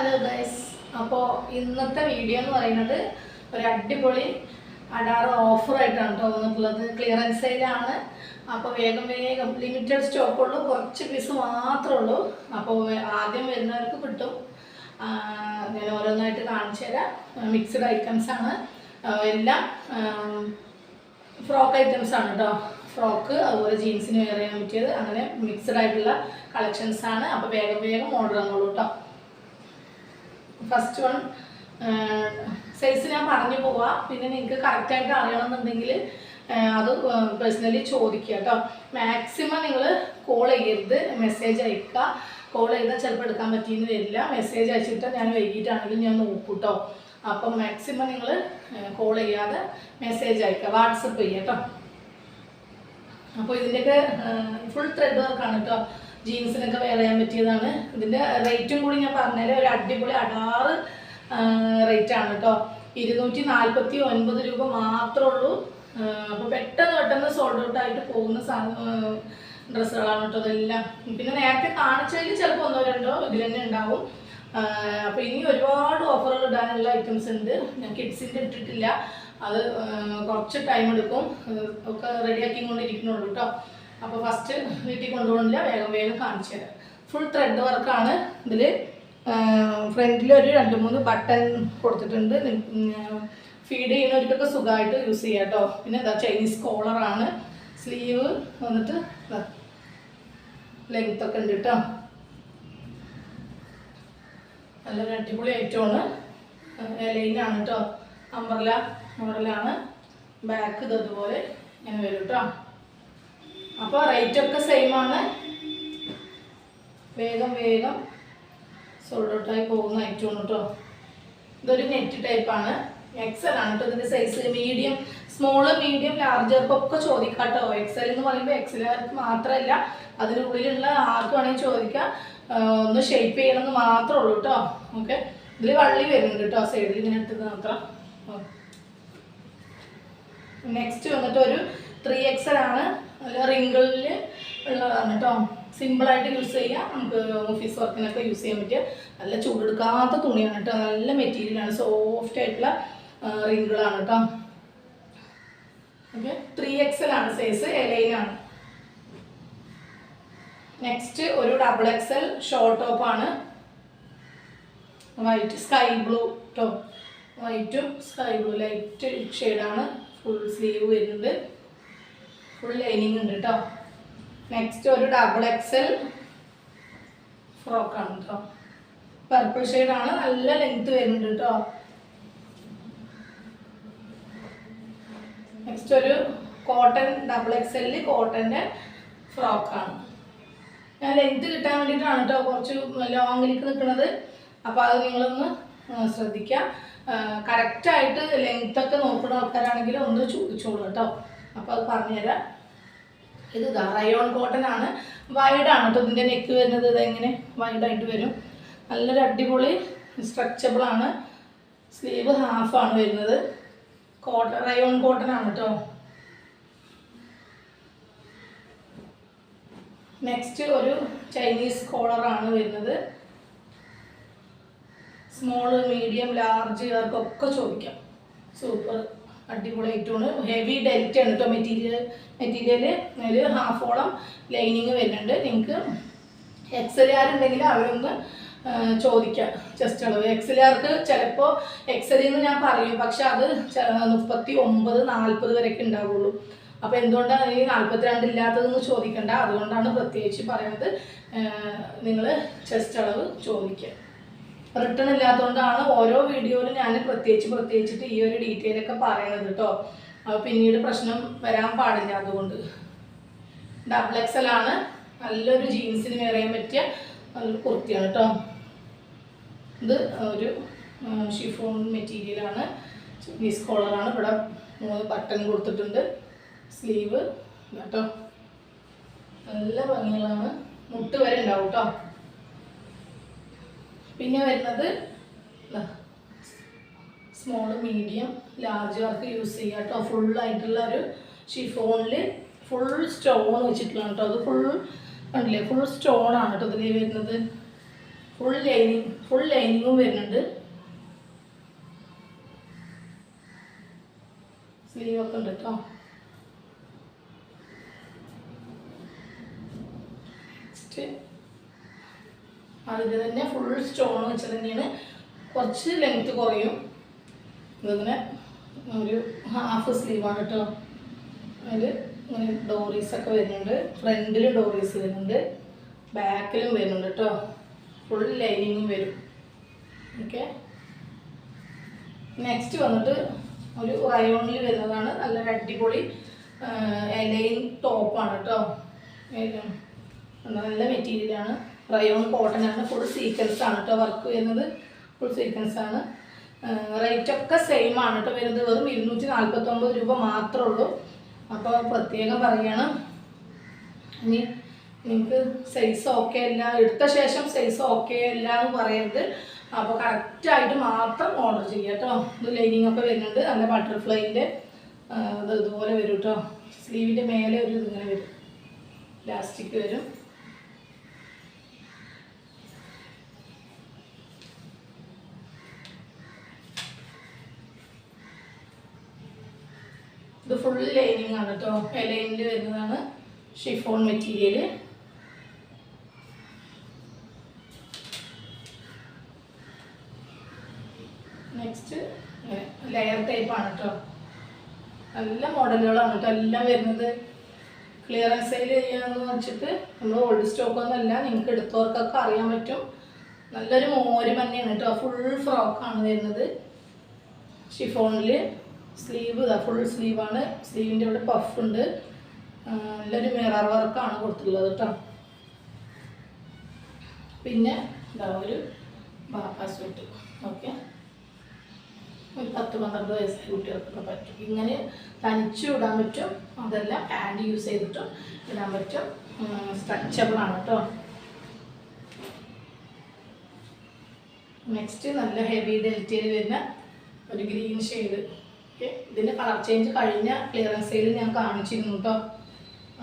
Hello guys, അപ്പോൾ ഇന്നത്തെ video എന്ന് പറയുന്നത് ഒരു അടിപൊളി അഡാറ് ഓഫറായിട്ടാണ് കേട്ടോ വന്നിട്ടുള്ളത്. ക്ലിയറൻസ് സെയിലാണ്. അപ്പോൾ വേഗം ലിമിറ്റഡ് സ്റ്റോക്കുള്ളൂ, കുറച്ച് പീസ് മാത്രമേ ഉള്ളൂ. അപ്പോൾ ആദ്യം വരുന്നവർക്ക് കിട്ടും. ഞാൻ ഓരോന്നായിട്ട് കാണിച്ചു തരാം. മിക്സ്ഡ് ഐറ്റംസാണ് എല്ലാം. ഫ്രോക്ക് ഐറ്റംസാണ് കേട്ടോ. ഫ്രോക്ക് അതുപോലെ ജീൻസിന് വെയർ ചെയ്യാൻ പറ്റിയത്, അങ്ങനെ മിക്സ്ഡ് ആയിട്ടുള്ള കളക്ഷൻസാണ്. അപ്പോൾ വേഗം ഓർഡർ തന്നോളൂ കേട്ടോ. ഫസ്റ്റ് വൺ സൈസ് ഞാൻ പറഞ്ഞു പോവാം. പിന്നെ നിങ്ങൾക്ക് കറക്റ്റായിട്ട് അറിയണമെന്നുണ്ടെങ്കിൽ അത് പേഴ്സണലി ചോദിക്കുക കേട്ടോ. മാക്സിമം നിങ്ങൾ കോൾ ചെയ്യരുത്, മെസ്സേജ് അയക്കുക. കോൾ ചെയ്താൽ ചിലപ്പോൾ എടുക്കാൻ പറ്റിയെന്ന് വരില്ല. മെസ്സേജ് അയച്ചിട്ട് ഞാൻ വൈകിട്ടാണെങ്കിൽ ഞാൻ നോക്കും കേട്ടോ. അപ്പം മാക്സിമം നിങ്ങൾ കോൾ ചെയ്യാതെ മെസ്സേജ് അയക്കുക, വാട്സപ്പ് ചെയ്യുക കേട്ടോ. അപ്പോൾ ഇതിൻ്റെയൊക്കെ ഫുൾ ത്രെഡ് വർക്കാണ് കേട്ടോ. ജീൻസിനൊക്കെ വെയർ ചെയ്യാൻ പറ്റിയതാണ്. ഇതിൻ്റെ റേറ്റും കൂടി ഞാൻ പറഞ്ഞുതരാം. ഒരു അടിപൊളി അടാറ് റേറ്റാണ് കേട്ടോ. 249 രൂപ മാത്രമേ ഉള്ളൂ. അപ്പോൾ പെട്ടെന്ന് സോൾഡ് ഔട്ട് ആയിട്ട് പോകുന്ന ഡ്രസ്സുകളാണ് കേട്ടോ ഇതെല്ലാം. പിന്നെ നേരത്തെ കാണിച്ചതിൽ ചിലപ്പോൾ ഒന്നോ രണ്ടോ ഇതിൽ തന്നെ ഉണ്ടാവും. അപ്പോൾ ഇനി ഒരുപാട് ഓഫറുകൾ ഇടാനുള്ള ഐറ്റംസ് ഉണ്ട്. ഞാൻ കിഡ്സിൻ്റെ ഇട്ടിട്ടില്ല, അത് കുറച്ച് ടൈം എടുക്കും. ഒക്കെ റെഡിയാക്കിക്കൊണ്ടിരിക്കുന്നുള്ളൂ കേട്ടോ. അപ്പോൾ ഫസ്റ്റ് വീട്ടിൽ കൊണ്ടുപോകണില്ല, വേഗം കാണിച്ചു തരാം. ഫുൾ ത്രെഡ് വർക്കാണ് ഇതിൽ. ഫ്രണ്ടിൽ ഒരു 2-3 ബട്ടൺ കൊടുത്തിട്ടുണ്ട്. ഫീഡ് ചെയ്യുന്നവർക്കൊക്കെ സുഖമായിട്ട് യൂസ് ചെയ്യാം കേട്ടോ. പിന്നെ എന്താ ചൈനീസ് കോളറാണ്. സ്ലീവ് വന്നിട്ട് ലെങ്ത് ഒക്കെ ഉണ്ട് കേട്ടോ. നല്ലൊരു അടിപൊളി ഐറ്റമാണ്. ലൈനാണ് കേട്ടോ. അമ്പർലാണ്. ബാക്ക് ഇതുപോലെ ഇങ്ങനെ വരും കേട്ടോ. അപ്പോൾ റേറ്റൊക്കെ സെയിമാണ്. വേഗം സോൾഡ് ഔട്ടായി പോകുന്ന ഐറ്റമാണ് കേട്ടോ. ഇതൊരു നെറ്റ് ടൈപ്പാണ്. എക്സൽ ആണ് കേട്ടോ. ഇതിൻ്റെ സൈസ് മീഡിയം, സ്മോള്, മീഡിയം, ലാർജർക്കൊക്കെ ചോദിക്കാം കേട്ടോ. എക്സൽ എന്ന് പറയുമ്പോൾ എക്സലുകാർക്ക് മാത്രമല്ല, അതിനുള്ളിലുള്ള ആർക്ക് വേണമെങ്കിൽ ചോദിക്കാം. ഒന്ന് ഷേപ്പ് ചെയ്യണമെന്ന് മാത്രമേ ഉള്ളൂ കേട്ടോ. ഓക്കെ, ഇതിൽ വള്ളി വരുന്നുണ്ട് കേട്ടോ, സൈഡിൽ ഇങ്ങനെ ഇട്ടത് മാത്രം. നെക്സ്റ്റ് വന്നിട്ട് ഒരു 3XL ആണ്. നല്ല റിങ്കിളിൽ ഉള്ളതാണ് കേട്ടോ. സിമ്പിളായിട്ട് യൂസ് ചെയ്യാം. നമുക്ക് ഓഫീസ് വർക്കിനൊക്കെ യൂസ് ചെയ്യാൻ പറ്റിയ നല്ല ചൂടെടുക്കാത്ത തുണിയാണ് കേട്ടോ. നല്ല മെറ്റീരിയലാണ്, സോഫ്റ്റ് ആയിട്ടുള്ള റിങ്കിളാണ് കേട്ടോ. ഓക്കെ, 3XL ആണ് സൈസ്, എലൈനാണ്. നെക്സ്റ്റ് ഒരു XXL ഷോർട്ട് ടോപ്പാണ്. വൈറ്റ് സ്കൈ ബ്ലൂ ടോപ്പ്, വൈറ്റും സ്കൈ ബ്ലൂ ലൈറ്റ് ഷെയ്ഡാണ്. ഫുൾ സ്ലീവ് വരുന്നുണ്ട്, ഫുൾ ലൈനിങ് ഉണ്ട് കേട്ടോ. നെക്സ്റ്റ് ഒരു XXL ഫ്രോക്കാണ് കേട്ടോ. പർപ്പിൾ ഷെയ്ഡാണ്, നല്ല ലെങ്ത് വരുന്നുണ്ട് കേട്ടോ. നെക്സ്റ്റ് ഒരു കോട്ടൺ XXL കോട്ടൻ്റെ ഫ്രോക്കാണ്. ഞാൻ ലെങ്ത് കിട്ടാൻ വേണ്ടിയിട്ടാണ് കേട്ടോ കുറച്ച് ലോങ്ങിലേക്ക് നിൽക്കുന്നത്. അപ്പോൾ അത് നിങ്ങളൊന്ന് ശ്രദ്ധിക്കാം. കറക്റ്റായിട്ട് ലെങ്ത്തൊക്കെ നോക്കുന്ന ആൾക്കാരാണെങ്കിൽ ഒന്ന് ചോദിച്ചോളൂ കേട്ടോ. അപ്പോൾ അത് പറഞ്ഞുതരാം. ഇത് റയോൺ കോട്ടൺ ആണ്. വൈഡാണ് കേട്ടോ ഇതിൻ്റെ നെക്ക് വരുന്നത്. ഇതെങ്ങനെ വൈഡായിട്ട് വരും. നല്ലൊരു അടിപൊളി സ്ട്രെച്ചബിളാണ്. സ്ലീവ് ഹാഫാണ് വരുന്നത്. റയോൺ കോട്ടൺ ആണ് കേട്ടോ. നെക്സ്റ്റ് ഒരു ചൈനീസ് കോളറാണ് വരുന്നത്. സ്മോള്, മീഡിയം, ലാർജ് കാർക്കൊക്കെ ചോദിക്കാം. സൂപ്പർ അടിപൊളി ഐറ്റമാണ്. ഹെവി ഡെൽറ്റ ആണ് കേട്ടോ മെറ്റീരിയൽ. അതിൽ ഹാഫോളം ലൈനിങ് വരുന്നുണ്ട്. നിങ്ങൾക്ക് എക്സലുകാരുണ്ടെങ്കിൽ അവരൊന്ന് ചോദിക്കാം ചെസ്റ്റ് അളവ്. എക്സലുകാർക്ക് ചിലപ്പോൾ എക്സലിൽ നിന്ന് ഞാൻ പറയും, പക്ഷെ അത് 39-40 വരെയൊക്കെ ഉണ്ടാവുള്ളൂ. അപ്പോൾ എന്തുകൊണ്ടാണ് ഈ 42 ഇല്ലാത്തതെന്ന് ചോദിക്കണ്ട. അതുകൊണ്ടാണ് പ്രത്യേകിച്ച് പറയുന്നത്, നിങ്ങൾ ചെസ്റ്റ് അളവ് ചോദിക്കുക. റിട്ടേൺ ഇല്ലാത്തതുകൊണ്ടാണ് ഓരോ വീഡിയോയിലും ഞാൻ പ്രത്യേകിച്ചിട്ട് ഈ ഒരു ഡീറ്റെയിൽ ഒക്കെ പറയണത് കേട്ടോ. അപ്പോൾ പിന്നീട് പ്രശ്നം വരാൻ പാടില്ല. അതുകൊണ്ട് XXL ആണ്. നല്ലൊരു ജീൻസിന് വെയർ ചെയ്യാൻ പറ്റിയ നല്ലൊരു കുർത്തിയാണ് കേട്ടോ. ഇത് ഒരു ഷിഫോൺ മെറ്റീരിയലാണ്. ചൈനീസ് കോളറാണ്. ഇവിടെ 3 ബട്ടൺ കൊടുത്തിട്ടുണ്ട്. സ്ലീവ് കേട്ടോ, നല്ല ഭംഗികളാണ്. മുട്ട് വരെ ഉണ്ടാവും കേട്ടോ. പിന്നെ വരുന്നത് small, medium, large work use ചെയ്യുക കേട്ടോ. ഫുള്ളായിട്ടുള്ള ഒരു ഷിഫോണിൽ ഫുൾ സ്റ്റോൺ വെച്ചിട്ടുള്ളതാണ് കേട്ടോ. അത് ഫുൾ കണ്ടില്ലേ, ഫുൾ സ്റ്റോൺ ആണ് കേട്ടോ ഇതിൽ വരുന്നത്. ഫുൾ ലൈനിങ്ങും വരുന്നുണ്ട്. സ്ലീവൊക്കെ ഉണ്ട് കേട്ടോ. നെക്സ്റ്റ് അതിൽ തന്നെ ഫുൾ സ്റ്റോൺ വെച്ചത് തന്നെയാണ്. കുറച്ച് ലെങ്ത്ത് കുറയും. ഇതിങ്ങനെ ഒരു ഹാഫ് സ്ലീവാണ് കേട്ടോ. അതിൽ ഇങ്ങനെ ഡോറീസൊക്കെ വരുന്നുണ്ട്. ഫ്രണ്ടിൽ ഡോറീസ് വരുന്നുണ്ട്, ബാക്കിലും വരുന്നുണ്ട് കേട്ടോ. ഫുൾ ലൈനിങ്ങും വരും. ഓക്കെ. നെക്സ്റ്റ് വന്നിട്ട് ഒരു റയോണിൽ വരുന്നതാണ്. നല്ലൊരു അടിപൊളി ലൈൻ ടോപ്പാണ് കേട്ടോ. നല്ല മെറ്റീരിയലാണ്. റയോൺ കോട്ടൺ ആണ്. ഫുൾ സീക്വൻസ് ആണ് കേട്ടോ വർക്ക് വരുന്നത്. ഫുൾ സീക്വൻസ് ആണ്. റേറ്റൊക്കെ സെയിം ആണ് കേട്ടോ വരുന്നത്. വെറും 249 രൂപ മാത്രമേ ഉള്ളൂ. അപ്പോൾ പ്രത്യേകം പറയണം. ഇനി നിങ്ങൾക്ക് സൈസ് ഓക്കെ അല്ല, എടുത്ത ശേഷം സൈസ് ഓക്കെ അല്ല എന്ന് പറയരുത്. അപ്പോൾ കറക്റ്റായിട്ട് മാത്രം ഓർഡർ ചെയ്യുക കേട്ടോ. ഇത് ലൈനിങ് ഒക്കെ വരുന്നുണ്ട്. നല്ല ബട്ടർഫ്ലൈൻ്റെ ഇതുപോലെ വരും കേട്ടോ. സ്ലീവിൻ്റെ മേലെ ഒരു ഇതിങ്ങനെ വരും, ഇലാസ്റ്റിക് വരും. ഇത് ഫുൾ ലൈനിങ് ആണ് കേട്ടോ. ലൈനിൽ വരുന്നതാണ്. Chiffon material. നെക്സ്റ്റ് ലെയർ ടൈപ്പാണ് കേട്ടോ. നല്ല മോഡലുകളാണ് കേട്ടോ എല്ലാം വരുന്നത്. ക്ലിയറൻസ് സെയിൽ ചെയ്യാന്ന് വെച്ചിട്ട് നമ്മൾ ഓൾഡ് സ്റ്റോക്കൊന്നുമല്ല. നിങ്ങൾക്ക് എടുത്തവർക്കൊക്കെ അറിയാൻ പറ്റും. നല്ലൊരു മോര് മഞ്ഞയാണ് കേട്ടോ. ഫുൾ ഫ്രോക്കാണ് വരുന്നത്. ഷിഫോണിൽ സ്ലീവ് ഇതാ ഫുൾ സ്ലീവാണ്. സ്ലീവിൻ്റെ ഇവിടെ പഫ് ഉണ്ട്. നല്ലൊരു മിറർ വർക്കാണ് കൊടുത്തിട്ടുള്ളത് കേട്ടോ. പിന്നെ ഇതാ ഒരു ബാപ്പ സ്യൂട്ട്. ഓക്കെ. ഒരു 10-12 വയസ്സായ കുട്ടികൾക്കൊക്കെ പറ്റും. ഇങ്ങനെ തനിച്ചു ഇടാൻ പറ്റും. അതല്ല പാൻറ് യൂസ് ചെയ്തിട്ടും ഇടാൻ പറ്റും. സ്ട്രെച്ചബിളാണ് കേട്ടോ. നെക്സ്റ്റ് നല്ല ഹെവി ഡെൽറ്റയിൽ വരുന്ന ഒരു ഗ്രീൻ ഷെയ്ഡ്. ഓക്കെ. ഇതിൻ്റെ കളർ ചേഞ്ച് കഴിഞ്ഞ ക്ലിയറൻസ് സെയിൽ ഞാൻ കാണിച്ചിരുന്നു കേട്ടോ.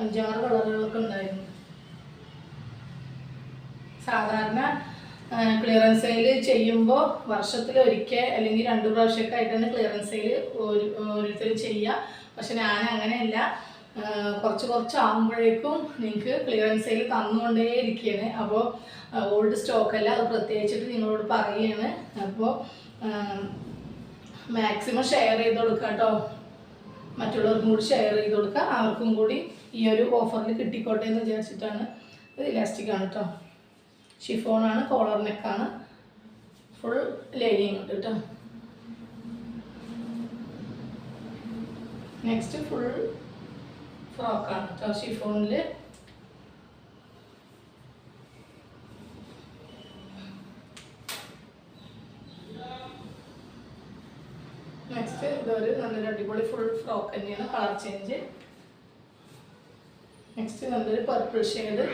5-6 കളറുകളൊക്കെ ഉണ്ടായിരുന്നു. സാധാരണ ക്ലിയറൻസ് സെയിൽ ചെയ്യുമ്പോൾ വർഷത്തിലൊരിക്കൽ അല്ലെങ്കിൽ 2 പ്രാവശ്യമൊക്കെ ആയിട്ടാണ് ക്ലിയറൻസ് സെയിൽ ഓരോരുത്തർ ചെയ്യുക. പക്ഷെ ഞാൻ അങ്ങനെയല്ല. കുറച്ച് ആകുമ്പോഴേക്കും നിങ്ങൾക്ക് ക്ലിയറൻസ് സെയിൽ തന്നുകൊണ്ടേ ഇരിക്കുകയാണ്. അപ്പോൾ ഓൾഡ് സ്റ്റോക്കല്ല, അത് പ്രത്യേകിച്ചിട്ട് നിങ്ങളോട് പറയുകയാണ്. അപ്പോൾ മാക്സിമം ഷെയർ ചെയ്ത് കൊടുക്കുക കേട്ടോ. മറ്റുള്ളവർക്കും കൂടി ഷെയർ ചെയ്ത് കൊടുക്കുക. അവർക്കും കൂടി ഈ ഒരു ഓഫറിൽ കിട്ടിക്കോട്ടെ എന്ന് വിചാരിച്ചിട്ടാണ്. ഇത് ഇലാസ്റ്റിക് ആണ് കേട്ടോ. ഷിഫോണാണ്. കോളർ നെക്കാണ്. ഫുൾ ലൈനിങ് ഉണ്ട് കേട്ടോ. നെക്സ്റ്റ് ഫുൾ ഫ്രോക്കാണ് കേട്ടോ. ഷിഫോണിൽ നെക്സ്റ്റ് ഇതൊരു നല്ലൊരു അടിപൊളി ഫുൾ ഫ്രോക്ക് തന്നെയാണ്. Colour change. നെക്സ്റ്റ് നല്ലൊരു പർപ്പിൾ ഷെയ്ഡ്.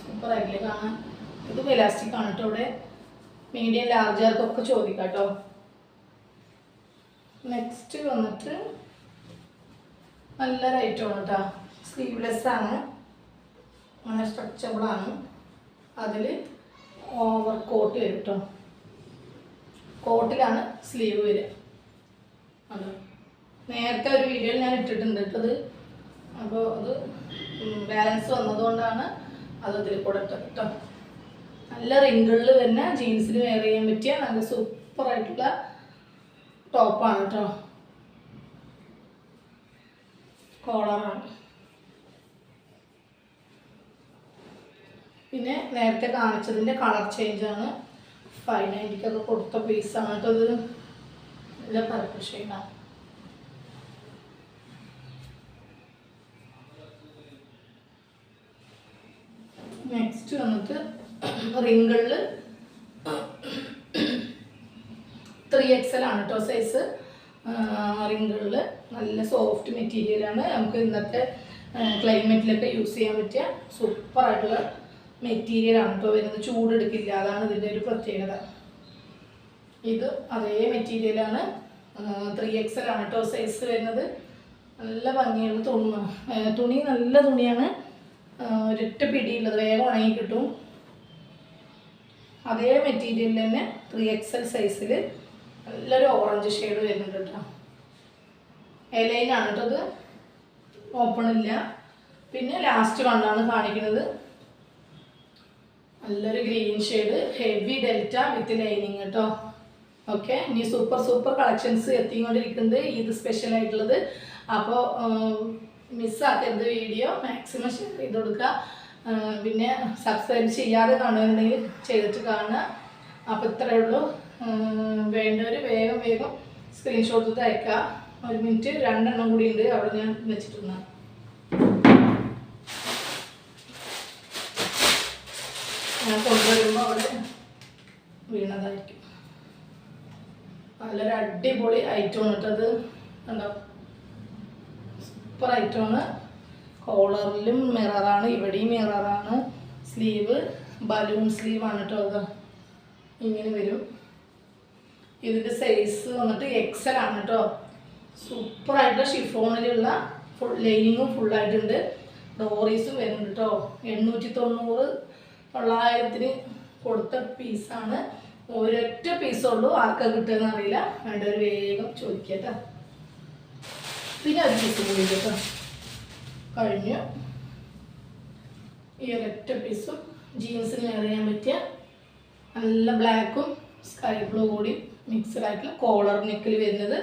സൂപ്പറായിട്ടില്ലേ കാണാൻ. ഇത് ഇലാസ്റ്റിക് ആണ് കേട്ടോ. ഇവിടെ മീഡിയം ലാർജർക്കൊക്കെ ചോദിക്കാം കേട്ടോ. നെക്സ്റ്റ് വന്നിട്ട് നല്ലൊരു ഐറ്റമാണ് കേട്ടോ. സ്ലീവ്ലെസ് ആണ്. അങ്ങനെ സ്ട്രെച്ചബിളാണ്. അതിൽ ഓവർ കോട്ട് വരും കേട്ടോ. കോട്ടിലാണ് സ്ലീവ് വരിക. അത് നേരത്തെ ഒരു വീഡിയോയിൽ ഞാൻ ഇട്ടിട്ടുണ്ട് കേട്ടത്. അപ്പോൾ അത് ബാലൻസ് വന്നതുകൊണ്ടാണ് അത് ഇതിൽ കൂടെ ഇട്ടത് കേട്ടോ. നല്ല റിങ്കിളിൽ തന്നെ ജീൻസിന് വെയർ ചെയ്യാൻ പറ്റിയ നല്ല സൂപ്പറായിട്ടുള്ള ടോപ്പാണ് കേട്ടോ. കോളറാണ്. പിന്നെ നേരത്തെ കാണിച്ചതിൻ്റെ കളർ ചേഞ്ചാണ്. 590 കൊടുത്ത പീസാണ് കേട്ടോ. ഇത് നല്ല പർപ്പിൾ ഷെയ്ഡാണ്. നെക്സ്റ്റ് വന്നിട്ട് റിങ്കിളിൽ 3XL ആണ് കേട്ടോ സൈസ്. റിങ്കിളിൽ നല്ല സോഫ്റ്റ് മെറ്റീരിയലാണ്. നമുക്ക് ഇന്നത്തെ ക്ലൈമറ്റിലൊക്കെ യൂസ് ചെയ്യാൻ പറ്റിയ സൂപ്പറായിട്ടുള്ള മെറ്റീരിയലാണ് കേട്ടോ വരുന്നത്. ചൂടെടുക്കില്ല. അതാണ് ഇതിൻ്റെ ഒരു പ്രത്യേകത. ഇത് അതേ മെറ്റീരിയലാണ്. 3XL ആണ് കേട്ടോ സൈസ് വരുന്നത്. നല്ല ഭംഗിയുള്ള തുണി. നല്ല തുണിയാണ്. ഒരൊറ്റ പിടിയുള്ളത്. വേഗം ഉണങ്ങി കിട്ടും. അതേ മെറ്റീരിയലിൽ തന്നെ 3XL സൈസിൽ നല്ലൊരു ഓറഞ്ച് ഷെയ്ഡ് വരുന്നുണ്ട് കേട്ടോ. എലൈനാണ് കേട്ടോ ഇത്, ഓപ്പൺ ഇല്ല. പിന്നെ ലാസ്റ്റ് കണ്ടാണ് കാണിക്കുന്നത് നല്ലൊരു green shade heavy delta with lining കേട്ടോ. ഓക്കെ, ഇനി സൂപ്പർ കളക്ഷൻസ് എത്തിക്കൊണ്ടിരിക്കുന്നത് ഇത് സ്പെഷ്യൽ ആയിട്ടുള്ളത്. അപ്പോൾ മിസ്സാക്കരുത് വീഡിയോ, മാക്സിമം ഷെയർ ചെയ്ത് കൊടുക്കുക. പിന്നെ സബ്സ്ക്രൈബ് ചെയ്യാതെ കാണുന്നുണ്ടെങ്കിൽ ചെയ്തിട്ട് കാണുക. അപ്പോൾ ഇത്രയേ ഉള്ളൂ. വേണ്ടവർ വേഗം സ്ക്രീൻഷോട്ട് എടുത്ത് അയക്കുക. 1 മിനിറ്റ് 2 എണ്ണം കൂടി ഉണ്ട് അവിടെ ഞാൻ വെച്ചിട്ടുണ്ടാകും. ഞാൻ കൊണ്ടുവരുമ്പോൾ അവിടെ വീണതായിരിക്കും. നല്ലൊരു അടിപൊളി ഐറ്റമാണ് കേട്ടത്. കണ്ടോ, സൂപ്പർ ഐറ്റമാണ്. കോളറിലും മിററാണ്, ഇവിടെയും മിററാണ്. സ്ലീവ് ബലൂൺ സ്ലീവാണ് കേട്ടോ. അത് ഇങ്ങനെ വരും. ഇതിൻ്റെ സൈസ് വന്നിട്ട് XL ആണ് കേട്ടോ. സൂപ്പറായിട്ടുള്ള ഷിഫോണിലുള്ള ഫുൾ ലൈനിങ്ങും ഫുള്ളായിട്ടുണ്ട്. ഡോറീസും വരുന്നുണ്ട് കേട്ടോ. 890 900 കൊടുത്ത പീസാണ്. ഒരൊറ്റ പീസുള്ളൂ, ആർക്കാ കിട്ടുകയെന്ന് അറിയില്ല. വേണ്ടവർ വേഗം ചോദിക്കുക കേട്ടോ. പിന്നെ ഒരു പീസ് കൂടി കേട്ടോ. കഴിഞ്ഞു. ഈ ഒരൊറ്റ പീസും ജീൻസിന് വെയർ ചെയ്യാൻ പറ്റിയ നല്ല ബ്ലാക്കും സ്കൈ ബ്ലൂ കൂടി മിക്സഡ് ആയിട്ടുള്ള കോളർ നെക്കിൽ വരുന്നത്.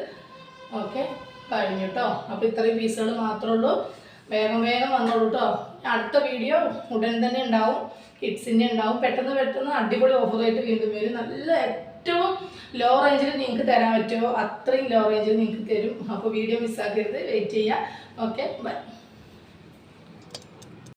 ഓക്കെ, കഴിഞ്ഞു കേട്ടോ. അപ്പോൾ ഇത്രയും പീസുകൾ മാത്രമേ ഉള്ളൂ. വേഗം വന്നോളൂ കേട്ടോ. അടുത്ത വീഡിയോ ഉടൻ തന്നെ ഉണ്ടാവും. കിഡ്സിൻ്റെ ഉണ്ടാവും. പെട്ടെന്ന് അടിപൊളി ഓഫറായിട്ട് വീണ്ടും വരും. നല്ല ഏറ്റവും ലോ റേഞ്ചിൽ നിങ്ങൾക്ക് തരാൻ പറ്റുമോ അത്രയും ലോ റേഞ്ചിൽ നിങ്ങൾക്ക് തരും. അപ്പോൾ വീഡിയോ മിസ്സാക്കരുത്, വെയിറ്റ് ചെയ്യുക. Okay, by.